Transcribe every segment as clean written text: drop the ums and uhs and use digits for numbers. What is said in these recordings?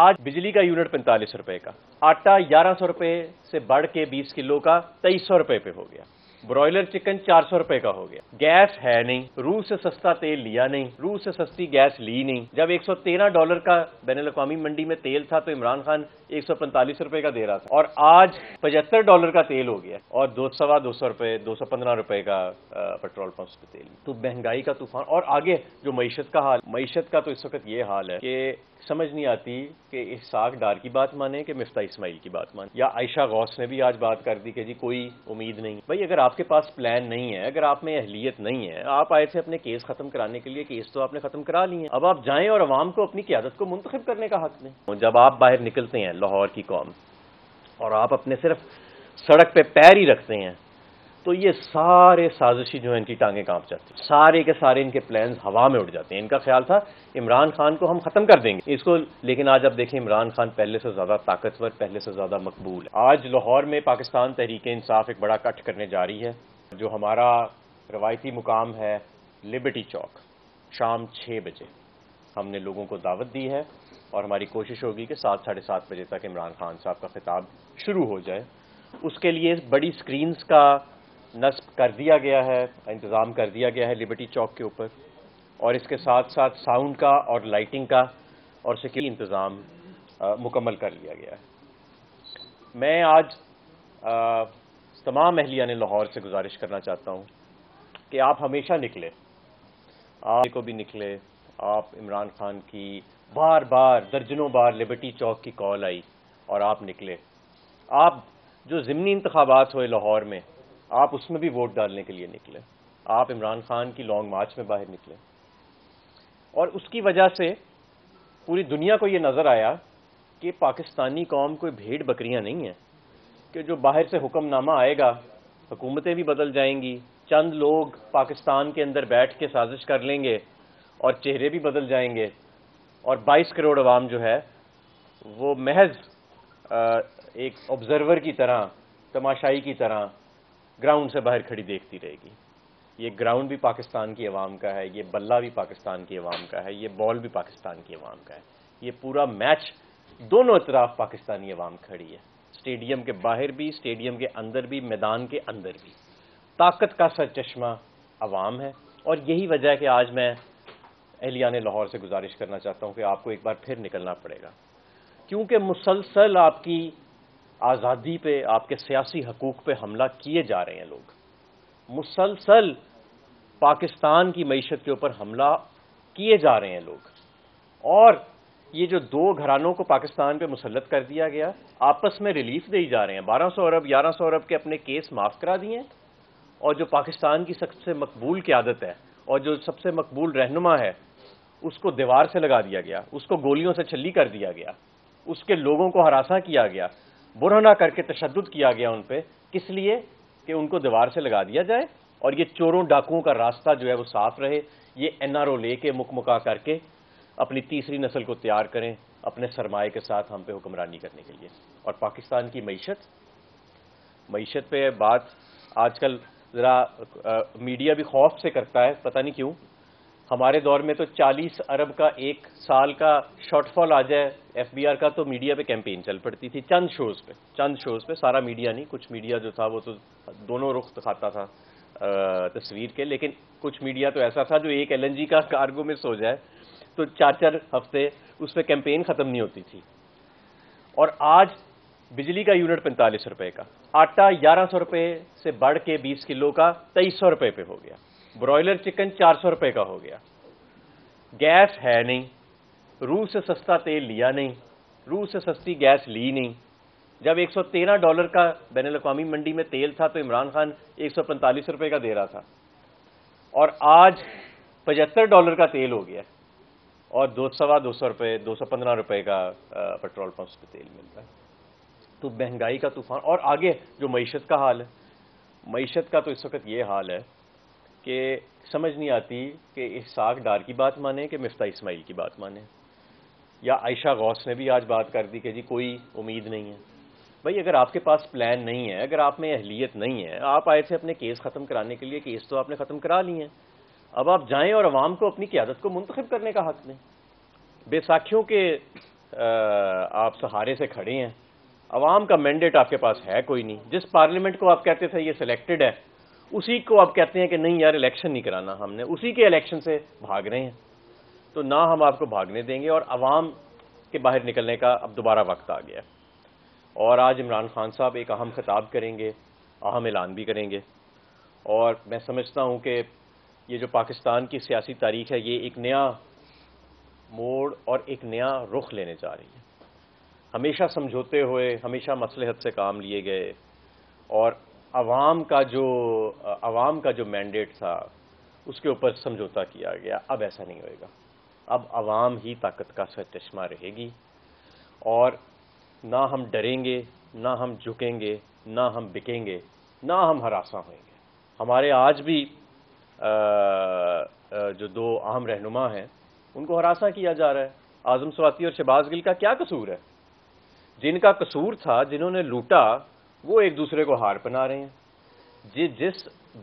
آج بجلی کا یونٹ 45 روپے کا، آٹا 1100 روپے سے بڑھ کے 20 کلو کا 2300 روپے پہ ہو گیا، برائلر چکن 400 روپے کا ہو گیا، گیس ہے نہیں، روس سے سستا تیل لیا نہیں، روس سے سستی گیس لی نہیں۔ جب $113 کا بین الاقوامی منڈی میں تیل تھا تو عمران خان 145 روپے کا دے رہا تھا، اور آج $75 کا تیل ہو گیا اور 200 روپے 215 روپے کا پیٹرول پمپس پہ تیل۔ تو مہنگائی کا طوفان، اور آگے جو معیشت کا حال، معیشت کا تو اس وقت یہ حال ہے کہ سمجھ نہیں آتی کہ اسحاق ڈار کی بات مانے کہ مفتاح اسماعیل کی بات مانے، یا عائشہ غوث نے بھی آج بات کر دی کہ جی کوئی امید نہیں۔ بھائی اگر آپ کے پاس پلان نہیں ہے، اگر آپ میں اہلیت نہیں ہے، آپ آئے تھے اپنے کیس ختم کرانے کے لیے، کیس تو آپ نے ختم کرا لی ہیں، اب آپ جائیں اور عوام کو اپنی قیادت کو منتخب کرنے کا حق نہیں۔ جب آپ باہر نکلتے ہیں لاہور کی قوم اور آپ اپنے صرف سڑک پہ پیر ہی رکھتے ہیں تو یہ سارے سازشی جو ہیں ان کی ٹانگیں کانپ جاتی ہیں، سارے کے سارے ان کے پلانز ہوا میں اڑ جاتے ہیں۔ ان کا خیال تھا عمران خان کو ہم ختم کر دیں گے اس کو، لیکن آج اب دیکھیں عمران خان پہلے سے زیادہ طاقتور، پہلے سے زیادہ مقبول ہے۔ آج لاہور میں پاکستان تحریک انصاف ایک بڑا کٹ کرنے جا رہی ہے۔ جو ہمارا روایتی مقام ہے لبرٹی چوک، شام 6 بجے ہم نے لوگوں کو دعوت دی ہے، اور ہماری کوشش ہوگی کہ 7 ساڑھے 7 بجے تک عمران خان صاحب کا خطاب شروع ہو جائے۔ اس کے لیے بڑی سکرینز کا نصب کر دیا گیا ہے، انتظام کر دیا گیا ہے لبرٹی چوک کے اوپر، اور اس کے ساتھ ساتھ ساؤنڈ کا اور لائٹنگ کا اور سیکورٹی انتظام مکمل کر لیا گیا ہے۔ میں آج تمام اہلیان لاہور سے گزارش کرنا چاہتا ہوں کہ آپ ہمیشہ نکلے، آپ کو بھی نکلے، آپ عمران خان کی بار بار درجنوں بار لبرٹی چوک کی کال آئی اور آپ نکلے۔ آپ جو ضمنی انتخابات ہوئے لاہور میں، آپ اس میں بھی ووٹ ڈالنے کے لیے نکلے، آپ عمران خان کی لانگ مارچ میں باہر نکلے، اور اس کی وجہ سے پوری دنیا کو یہ نظر آیا کہ پاکستانی قوم کوئی بھیڑ بکریاں نہیں ہیں کہ جو باہر سے حکم نامہ آئے گا، حکومتیں بھی بدل جائیں گی، چند لوگ پاکستان کے اندر بیٹھ کے سازش کر لیں گے اور چہرے بھی بدل جائیں گے، اور 22 کروڑ عوام جو ہے وہ محض ایک آبزرور کی طرح، تماشائی کی طرح گراؤنڈ سے باہر کھڑی دیکھتی رہے گی۔ یہ گراؤنڈ بھی پاکستان کی عوام کا ہے، یہ بلہ بھی پاکستان کی عوام کا ہے، یہ بال بھی پاکستان کی عوام کا ہے، یہ پورا میچ دونوں اطراف پاکستانی عوام کھڑی ہے، اسٹیڈیم کے باہر بھی، اسٹیڈیم کے اندر بھی، میدان کے اندر بھی۔ طاقت کا سرچشمہ عوام ہے، اور یہی وجہ ہے کہ آج میں اہلیان لاہور سے گزارش کرنا چاہتا ہوں کہ آپ کو ایک بار پھر نکلنا پڑے گا، کیونکہ مسلسل آپ کی آزادی پہ، آپ کے سیاسی حقوق پہ حملہ کیے جا رہے ہیں لوگ، مسلسل پاکستان کی معیشت کے اوپر حملہ کیے جا رہے ہیں لوگ، اور یہ جو دو گھرانوں کو پاکستان پہ مسلط کر دیا گیا آپس میں ریلیف دے جا رہے ہیں۔ 1200 ارب 1100 ارب کے اپنے کیس معاف کرا دیے ہیں، اور جو پاکستان کی سب سے مقبول قیادت ہے اور جو سب سے مقبول رہنما ہے اس کو دیوار سے لگا دیا گیا، اس کو گولیوں سے چھلی کر دیا گیا، اس کے لوگوں کو ہراساں کیا گیا، برہنہ کر کے تشدد کیا گیا ان پہ، کس لیے کہ ان کو دیوار سے لگا دیا جائے اور یہ چوروں ڈاکوؤں کا راستہ جو ہے وہ صاف رہے، یہ NRO لے کے مکمکا کر کے اپنی تیسری نسل کو تیار کریں اپنے سرمایے کے ساتھ ہم پہ حکمرانی کرنے کے لیے۔ اور پاکستان کی معیشت پہ بات آج کل ذرا میڈیا بھی خوف سے کرتا ہے، پتہ نہیں کیوں۔ ہمارے دور میں تو 40 ارب کا ایک سال کا شارٹ فال آ جائے FBR کا تو میڈیا پہ کیمپین چل پڑتی تھی، چند شوز پہ، سارا میڈیا نہیں، کچھ میڈیا جو تھا وہ تو دونوں رخ دکھاتا تھا تصویر کے، لیکن کچھ میڈیا تو ایسا تھا جو ایک LNG کا کارگو میں سو جائے تو 4 ہفتے اس پہ کیمپین ختم نہیں ہوتی تھی۔ اور آج بجلی کا یونٹ 45 روپے کا، آٹا 1100 روپے سے بڑھ کے 20 کلو کا 2300 روپے پہ ہو گیا، برائلر چکن 400 روپے کا ہو گیا، گیس ہے نہیں، روس سے سستا تیل لیا نہیں، روس سے سستی گیس لی نہیں۔ جب $113 کا بین الاقوامی منڈی میں تیل تھا تو عمران خان 145 روپے کا دے رہا تھا، اور آج $75 کا تیل ہو گیا، اور 200 روپے 215 روپے کا پیٹرول پمپس پہ تیل ملتا ہے۔ تو مہنگائی کا طوفان، اور آگے جو معیشت کا حال ہے، معیشت کا تو اس وقت یہ حال ہے کہ سمجھ نہیں آتی کہ اسحاق ڈار کی بات مانے کہ مفتاح اسماعیل کی بات مانے، یا عائشہ غوث نے بھی آج بات کر دی کہ جی کوئی امید نہیں ہے۔ بھائی اگر آپ کے پاس پلان نہیں ہے، اگر آپ میں اہلیت نہیں ہے، آپ آئے تھے اپنے کیس ختم کرانے کے لیے، کیس تو آپ نے ختم کرا لی ہیں، اب آپ جائیں اور عوام کو اپنی قیادت کو منتخب کرنے کا حق نہیں۔ بیساکھیوں کے آپ سہارے سے کھڑے ہیں، عوام کا مینڈیٹ آپ کے پاس ہے کوئی نہیں. جس پارلیمنٹ کو آپ کہتے تھے یہ سلیکٹڈ ہے، اسی کو آپ کہتے ہیں کہ نہیں یار الیکشن نہیں کرانا ہم نے، اسی کے الیکشن سے بھاگ رہے ہیں. تو نہ ہم آپ کو بھاگنے دیں گے، اور عوام کے باہر نکلنے کا اب دوبارہ وقت آ گیا. اور آج عمران خان صاحب ایک اہم خطاب کریں گے، اہم اعلان بھی کریں گے، اور میں سمجھتا ہوں کہ یہ جو پاکستان کی سیاسی تاریخ ہے یہ ایک نیا موڑ اور ایک نیا رخ لینے جا رہی ہے. ہمیشہ سمجھوتے ہوئے، ہمیشہ مصلحت سے کام لیے گئے، اور عوام کا جو مینڈیٹ تھا اس کے اوپر سمجھوتا کیا گیا. اب ایسا نہیں ہوئے گا. اب عوام ہی طاقت کا سرچشمہ رہے گی، اور نہ ہم ڈریں گے، نہ ہم جھکیں گے، نہ ہم بکیں گے، نہ ہم ہراساں ہوئیں گے. ہمارے آج بھی جو دو اہم رہنما ہیں ان کو ہراساں کیا جا رہا ہے. اعظم سواتی اور شہباز گل کا کیا قصور ہے؟ جن کا قصور تھا، جنہوں نے لوٹا، وہ ایک دوسرے کو ہار پنا رہے ہیں.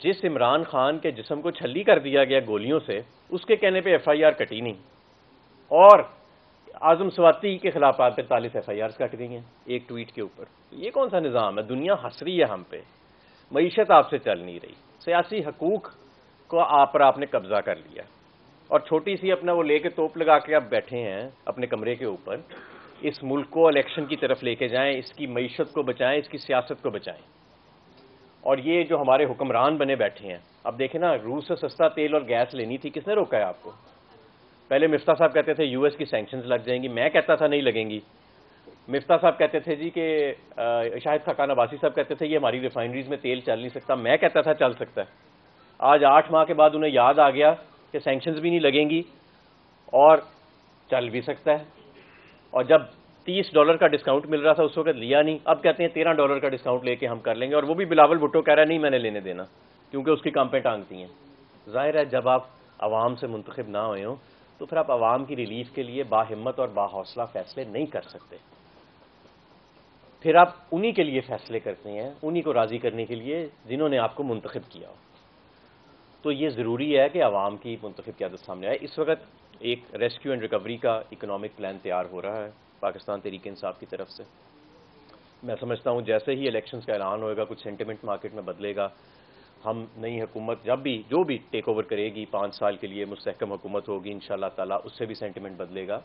جس عمران خان کے جسم کو چھلی کر دیا گیا گولیوں سے، اس کے کہنے پہ ایف آئی آر کٹی نہیں، اور اعظم سواتی کے خلاف 45 ایف آئی آرز کٹ گئی ہیں ایک ٹویٹ کے اوپر. یہ کون سا نظام ہے؟ دنیا ہنس رہی ہے ہم پہ. معیشت آپ سے چل نہیں رہی، سیاسی حقوق کو آپ نے قبضہ کر لیا، اور چھوٹی سی اپنا وہ لے کے توپ لگا کے آپ بیٹھے ہیں اپنے کمرے کے اوپر. اس ملک کو الیکشن کی طرف لے کے جائیں، اس کی معیشت کو بچائیں، اس کی سیاست کو بچائیں. اور یہ جو ہمارے حکمران بنے بیٹھے ہیں، اب دیکھیں نا، روس سے سستا تیل اور گیس لینی تھی، کس نے روکا ہے آپ کو؟ پہلے مفتاح صاحب کہتے تھے یو ایس کی سینکشنز لگ جائیں گی، میں کہتا تھا نہیں لگیں گی. مفتاح صاحب کہتے تھے جی کہ شاہد خاقان عباسی صاحب کہتے تھے یہ ہماری ریفائنریز میں تیل چل نہیں سکتا، میں کہتا تھا چل سکتا ہے. آج 8 ماہ کے بعد انہیں یاد آ گیا کہ سینکشنز بھی نہیں لگیں گی اور چل بھی سکتا ہے. اور جب $30 کا ڈسکاؤنٹ مل رہا تھا اس وقت لیا نہیں، اب کہتے ہیں $13 کا ڈسکاؤنٹ لے کے ہم کر لیں گے، اور وہ بھی بلاول بھٹو کہہ رہا ہے نہیں میں نے لینے دینا کیونکہ اس کی کامپیں ٹانگتی ہیں. ظاہر ہے جب آپ عوام سے منتخب نہ ہوئے ہوں تو پھر آپ عوام کی ریلیف کے لیے باہمت اور باحوصلہ فیصلے نہیں کر سکتے. پھر آپ انہی کے لیے فیصلے کرتے ہیں، انہی کو راضی کرنے کے لیے جنہوں نے آپ کو منتخب کیا ہو. تو یہ ضروری ہے کہ عوام کی منتخب قیادت سامنے آئے. اس وقت ایک ریسکیو اینڈ ریکوری کا اکنامک پلان تیار ہو رہا ہے پاکستان تحریک انصاف کی طرف سے. میں سمجھتا ہوں جیسے ہی الیکشنز کا اعلان ہوئے گا، کچھ سینٹیمنٹ مارکیٹ میں بدلے گا. ہم نئی حکومت جو بھی ٹیک اوور کرے گی 5 سال کے لیے مستحکم حکومت ہوگی انشاءاللہ تعالی، اس سے بھی سینٹیمنٹ بدلے گا.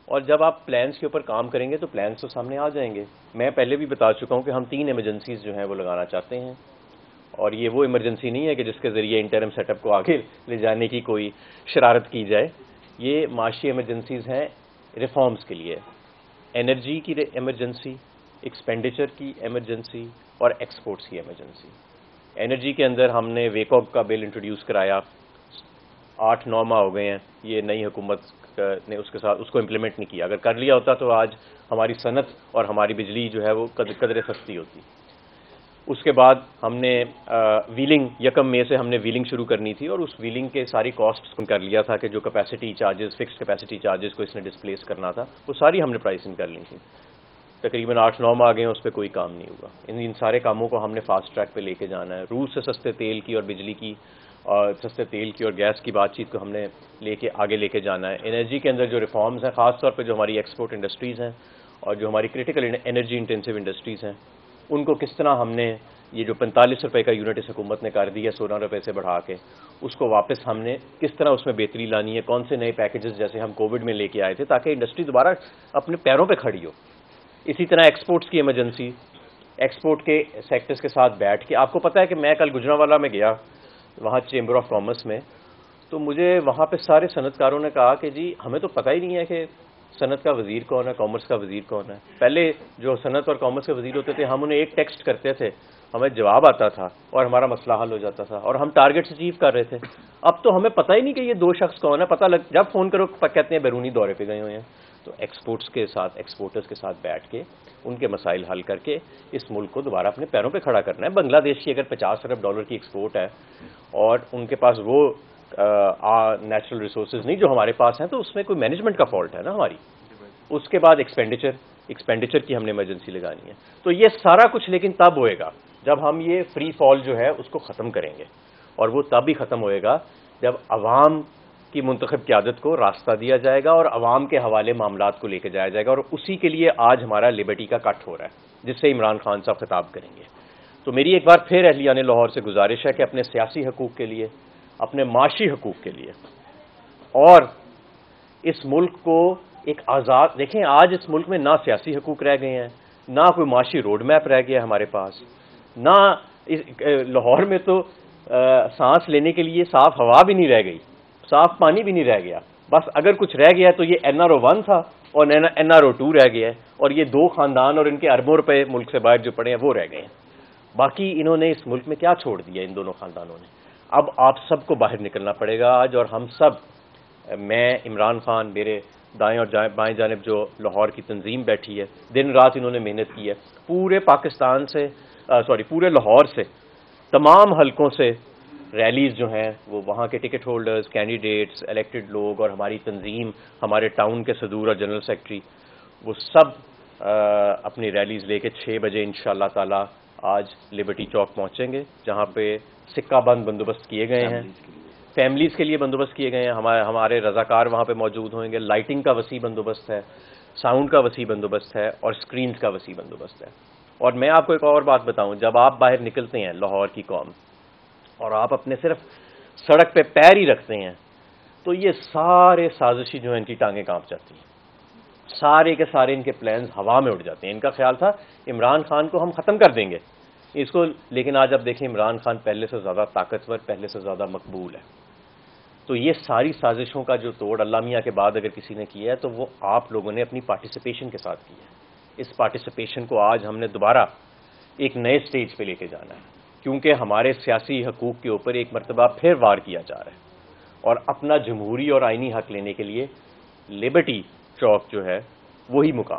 اور جب آپ پلانز کے اوپر کام کریں گے تو پلانز تو سامنے آ جائیں گے. میں پہلے بھی بتا چکا ہوں کہ ہم 3 ایمرجنسیز جو ہیں وہ لگانا چاہتے ہیں، اور یہ وہ ایمرجنسی نہیں ہے کہ جس کے ذریعے انٹرم سیٹ اپ کو آگے لے جانے کی کوئی شرارت کی جائے. یہ معاشی ایمرجنسیز ہیں ریفارمز کے لیے. انرجی کی ایمرجنسی، ایکسپینڈیچر کی ایمرجنسی، اور ایکسپورٹس کی ایمرجنسی. انرجی کے اندر ہم نے ویکوگ کا بل انٹروڈیوس کرایا، 8-9 ماہ ہو گئے ہیں، یہ نئی حکومت نے اس کو امپلیمنٹ نہیں کیا. اگر کر لیا ہوتا تو آج ہماری صنعت اور ہماری بجلی جو ہے وہ قدرے سستی ہوتی. اس کے بعد ہم نے ویلنگ 1 مئی سے ہم نے ویلنگ شروع کرنی تھی، اور اس ویلنگ کے ساری کاسٹس کر لیا تھا کہ جو capacity charges, fixed capacity charges کو اس نے ڈسپلیس کرنا تھا، وہ ساری ہم نے پرائسنگ کر لی تھی. تقریباً 8-9 ماہ آ گئے ہیں، اس پہ کوئی کام نہیں ہوا. ان سارے کاموں کو ہم نے فاسٹ ٹریک پہ لے کے جانا ہے. روس سے سستے تیل کی اور بجلی کی، سستے تیل کی اور گیس کی بات چیت کو ہم نے آگے لے کے جانا ہے. انرجی کے اندر جو ریفارمز ہیں، خاص طور پہ جو ہماری ایکسپورٹ انڈسٹریز ہیں اور جو ہماری کرٹیکل انرجی انٹینسو انڈسٹریز ہیں، ان کو کس طرح ہم نے یہ جو 45 روپے کا یونٹ اس حکومت نے کر دی ہے 16 روپے سے بڑھا کے، اس کو واپس ہم نے کس طرح اس میں بہتری لانی ہے، کون سے نئے پیکیجز جیسے ہم کووڈ میں لے کے آئے تھے تاکہ انڈسٹری دوبارہ اپنے پیروں پہ کھڑی ہو. اسی طرح ایکسپورٹس کی ایمرجنسی، ایکسپورٹ کے سیکٹرز کے ساتھ بیٹھ کے. آپ کو پتہ ہے کہ میں کل گجرانوالہ میں گیا، وہاں چیمبر آف کامرس میں، تو مجھے وہاں پہ سارے صنعت کاروں نے کہا کہ جی ہمیں تو پتہ ہی نہیں ہے کہ صنعت کا وزیر کون ہے، کامرس کا وزیر کون ہے. پہلے جو صنعت اور کامرس کے وزیر ہوتے تھے ہم انہیں ایک ٹیکسٹ کرتے تھے، ہمیں جواب آتا تھا اور ہمارا مسئلہ حل ہو جاتا تھا اور ہم ٹارگیٹس اچیو کر رہے تھے. اب تو ہمیں پتہ ہی نہیں کہ یہ 2 شخص کون ہے. پتہ جب فون کرو کہتے ہیں بیرونی دورے پہ گئے ہوئے ہیں. تو ایکسپورٹس کے ساتھ، ایکسپورٹرز کے ساتھ بیٹھ کے ان کے مسائل حل کر کے اس ملک کو دوبارہ اپنے پیروں پہ کھڑا کرنا ہے. بنگلہ دیش کی اگر $50 ارب کی ایکسپورٹ ہے اور ان کے پاس وہ نیچرل ریسورسز نہیں جو ہمارے پاس ہیں، تو اس میں کوئی مینجمنٹ کا فالٹ ہے نا ہماری. اس کے بعد ایکسپینڈیچر کی ہم نے ایمرجنسی لگانی ہے. تو یہ سارا کچھ لیکن تب ہوئے گا جب ہم یہ فری فال جو ہے اس کو ختم کریں گے، اور وہ تب ہی ختم ہوئے گا جب عوام کی منتخب قیادت کو راستہ دیا جائے گا اور عوام کے حوالے معاملات کو لے کے جایا جائے گا، اور اسی کے لیے آج ہمارا لبرٹی کا کٹ ہو رہا ہے جس سے عمران خان صاحب خطاب کریں گے۔ تو میری ایک بار پھر اہلیان لاہور سے گزارش ہے کہ اپنے سیاسی حقوق کے لیے، اپنے معاشی حقوق کے لیے، اور اس ملک کو ایک آزاد، دیکھیں آج اس ملک میں نہ سیاسی حقوق رہ گئے ہیں، نہ کوئی معاشی روڈ میپ رہ گیا ہمارے پاس، نہ لاہور میں تو سانس لینے کے لیے صاف ہوا بھی نہیں رہ گئی، صاف پانی بھی نہیں رہ گیا، بس اگر کچھ رہ گیا تو یہ NRO 1 تھا اور NRO 2 رہ گیا ہے، اور یہ 2 خاندان اور ان کے اربوں روپے ملک سے باہر جو پڑے ہیں وہ رہ گئے ہیں۔ باقی انہوں نے اس ملک میں کیا چھوڑ دیا ان دونوں خاندانوں نے؟ اب آپ سب کو باہر نکلنا پڑے گا آج، اور ہم سب، میں، عمران خان، میرے دائیں اور بائیں جانب جو لاہور کی تنظیم بیٹھی ہے، دن رات انہوں نے محنت کی ہے، پورے پاکستان سے پورے لاہور سے، تمام حلقوں سے ریلیز جو ہیں وہ وہاں کے ٹکٹ ہولڈرز، کینڈیڈیٹس، الیکٹڈ لوگ اور ہماری تنظیم، ہمارے ٹاؤن کے صدور اور جنرل سیکرٹری، وہ سب اپنی ریلیز لے کے 6 بجے انشاءاللہ تعالی آج لبرٹی چوک پہنچیں گے، جہاں پہ سکہ بند بندوبست کیے گئے ہیں، فیملیز کے لیے بندوبست کیے گئے ہیں، ہمارے رضاکار وہاں پہ موجود ہوئیں گے، لائٹنگ کا وسیع بندوبست ہے، ساؤنڈ کا وسیع بندوبست ہے، اور سکرینز کا وسیع بندوبست ہے۔ اور میں آپ کو ایک اور بات بتاؤں، جب آپ باہر نکلتے ہیں لاہور کی قوم اور آپ اپنے صرف سڑک پہ پیر ہی رکھتے ہیں تو یہ سارے سازشی جو ہیں ان کی ٹانگیں کانپ جاتی ہیں، سارے کے سارے ان کے پلانز ہوا میں اڑ جاتے ہیں۔ ان کا خیال تھا عمران خان کو ہم ختم کر دیں گے اس کو، لیکن آج اب دیکھیں عمران خان پہلے سے زیادہ طاقتور، پہلے سے زیادہ مقبول ہے۔ تو یہ ساری سازشوں کا جو توڑ اللہ میاں کے بعد اگر کسی نے کیا ہے تو وہ آپ لوگوں نے اپنی پارٹیسپیشن کے ساتھ کی ہے۔ اس پارٹیسپیشن کو آج ہم نے دوبارہ ایک نئے سٹیج پہ لے کے جانا ہے، کیونکہ ہمارے سیاسی حقوق کے اوپر ایک مرتبہ پھر وار کیا جا رہا ہے، اور اپنا جمہوری اور آئینی حق لینے کے لیے لبرٹی چوک جو ہے وہی مقام